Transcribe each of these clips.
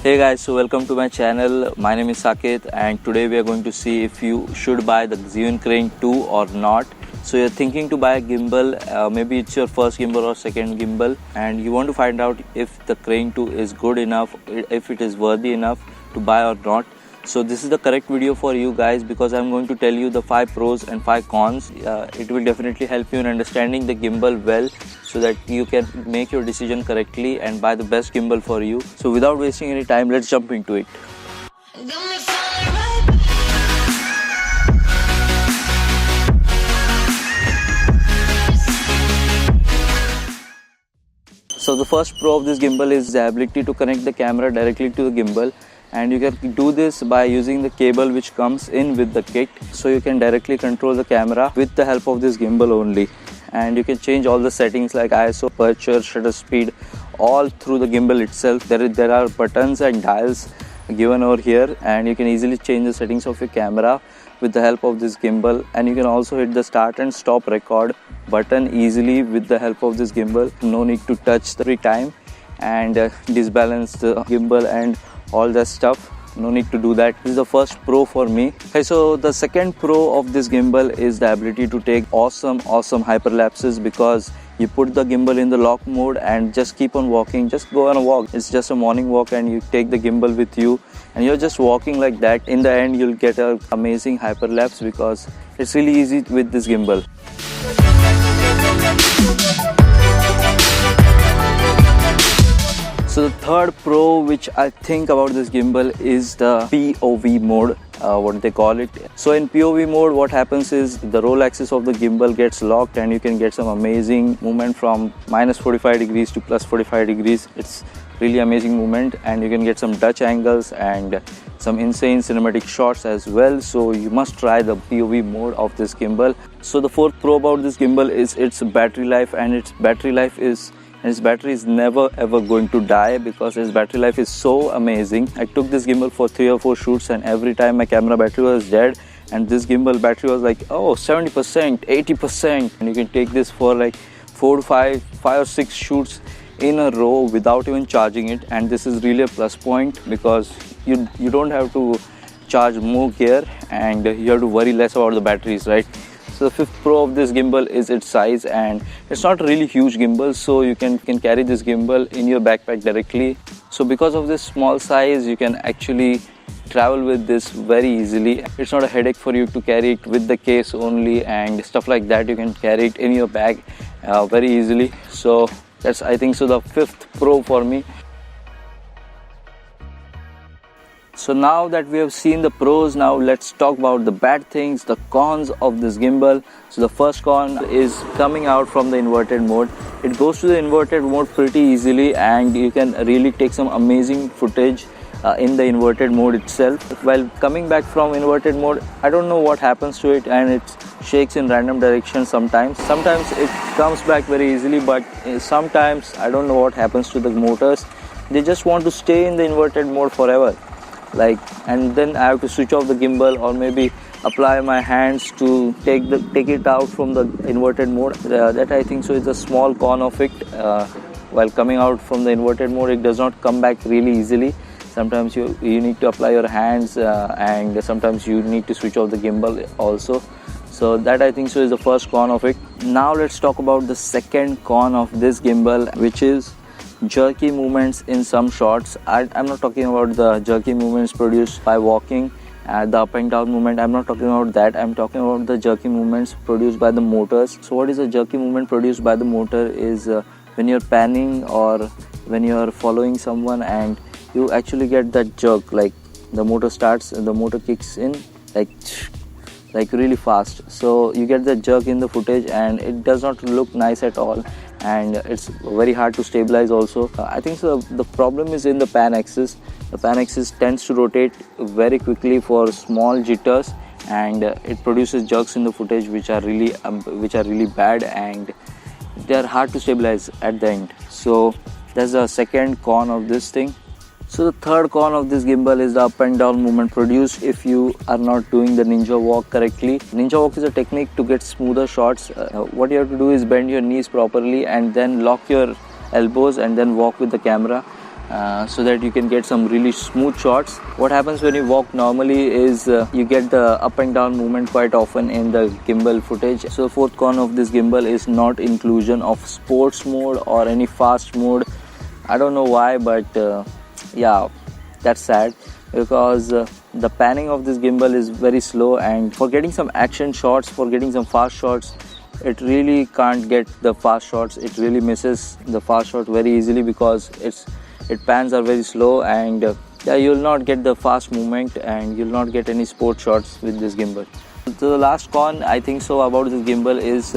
Hey guys, so welcome to my channel. My name is Saket and today we are going to see if you should buy the Zhiyun Crane 2 or not. So you're thinking to buy a gimbal, maybe it's your first gimbal or second gimbal, and you want to find out if the Crane 2 is good enough, if it is worthy enough to buy or not. So this is the correct video for you guys because I'm going to tell you the 5 pros and 5 cons. It will definitely help you in understanding the gimbal well so that you can make your decision correctly and buy the best gimbal for you. So without wasting any time, let's jump into it. So the first pro of this gimbal is the ability to connect the camera directly to the gimbal, and you can do this by using the cable which comes in with the kit. So you can directly control the camera with the help of this gimbal only, and you can change all the settings like ISO, aperture, shutter speed, all through the gimbal itself. There are buttons and dials given over here, and you can easily change the settings of your camera with the help of this gimbal. And you can also hit the start and stop record button easily with the help of this gimbal. No need to touch every time and disbalance the gimbal and all that stuff. No need to do that. This is the first pro for me. Okay, so the second pro of this gimbal is the ability to take awesome hyperlapses, because you put the gimbal in the lock mode and just keep on walking. Just go on a walk. It's just a morning walk and you take the gimbal with you and you're just walking like that. In the end, you'll get an amazing hyperlapse because it's really easy with this gimbal. So the third pro which I think about this gimbal is the POV mode, what they call it. So in POV mode, what happens is the roll axis of the gimbal gets locked and you can get some amazing movement from -45 degrees to +45 degrees. It's really amazing movement, and you can get some Dutch angles and some insane cinematic shots as well. So you must try the POV mode of this gimbal. So the fourth pro about this gimbal is its battery life, and its battery is never ever going to die because its battery life is so amazing. I took this gimbal for 3 or 4 shoots and every time my camera battery was dead, and this gimbal battery was like 70%, 80%, and you can take this for like 4 to 5 or 6 shoots in a row without even charging it. And this is really a plus point because you don't have to charge more gear and you have to worry less about the batteries, right? So the fifth pro of this gimbal is its size, and it's not a really huge gimbal, so you can carry this gimbal in your backpack directly. So because of this small size, you can actually travel with this very easily. It's not a headache for you to carry it with the case only and stuff like that. You can carry it in your bag very easily. So that's, I think, so the fifth pro for me. So now that we have seen the pros, now let's talk about the bad things, the cons of this gimbal. So the first con is coming out from the inverted mode. It goes to the inverted mode pretty easily and you can really take some amazing footage in the inverted mode itself. While coming back from inverted mode, I don't know what happens to it, and it shakes in random directions sometimes. Sometimes it comes back very easily, but sometimes I don't know what happens to the motors. They just want to stay in the inverted mode forever. And then I have to switch off the gimbal or maybe apply my hands to take it out from the inverted mode. That I think so is a small con of it. While coming out from the inverted mode, it does not come back really easily. Sometimes you need to apply your hands and sometimes you need to switch off the gimbal also. So that I think so is the first con of it. Now let's talk about the second con of this gimbal, which is jerky movements in some shots. I'm not talking about the jerky movements produced by walking, the up and down movement. I'm not talking about that. I'm talking about the jerky movements produced by the motors. So what is a jerky movement produced by the motor is when you're panning or when you're following someone and you actually get that jerk, like the motor starts and the motor kicks in like really fast. So you get that jerk in the footage and it does not look nice at all, and it's very hard to stabilize also. I think so the problem is in the pan axis. The pan axis tends to rotate very quickly for small jitters, and it produces jerks in the footage which are really bad, and they are hard to stabilize at the end. So that's the second con of this thing. So the third con of this gimbal is the up and down movement produced if you are not doing the ninja walk correctly. Ninja walk is a technique to get smoother shots. What you have to do is bend your knees properly and then lock your elbows and then walk with the camera. so that you can get some really smooth shots. What happens when you walk normally is you get the up and down movement quite often in the gimbal footage. So the fourth con of this gimbal is not inclusion of sports mode or any fast mode. I don't know why, but yeah, that's sad, because the panning of this gimbal is very slow, and for getting some action shots, for getting some fast shots, it really can't get the fast shots. It really misses the fast shot very easily because its pans are very slow, and yeah, you'll not get the fast movement and you'll not get any sport shots with this gimbal. So the last con I think so about this gimbal is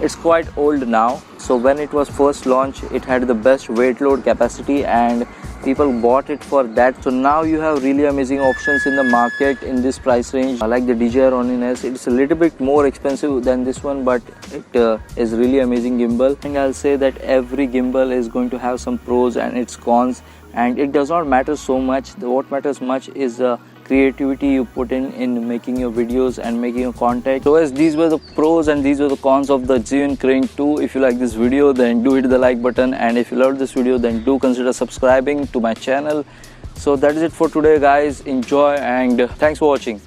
it's quite old now. So when it was first launched, it had the best weight load capacity and people bought it for that. So now you have really amazing options in the market in this price range, like the DJI Ronin S. It's a little bit more expensive than this one, but it is really amazing gimbal. And I'll say that every gimbal is going to have some pros and its cons, and it does not matter so much. What matters much is the creativity you put in making your videos and making your content. So as these were the pros and these were the cons of the Zhiyun Crane 2. If you like this video, then do hit the like button, and if you loved this video, then do consider subscribing to my channel. So that is it for today, guys. Enjoy, and thanks for watching.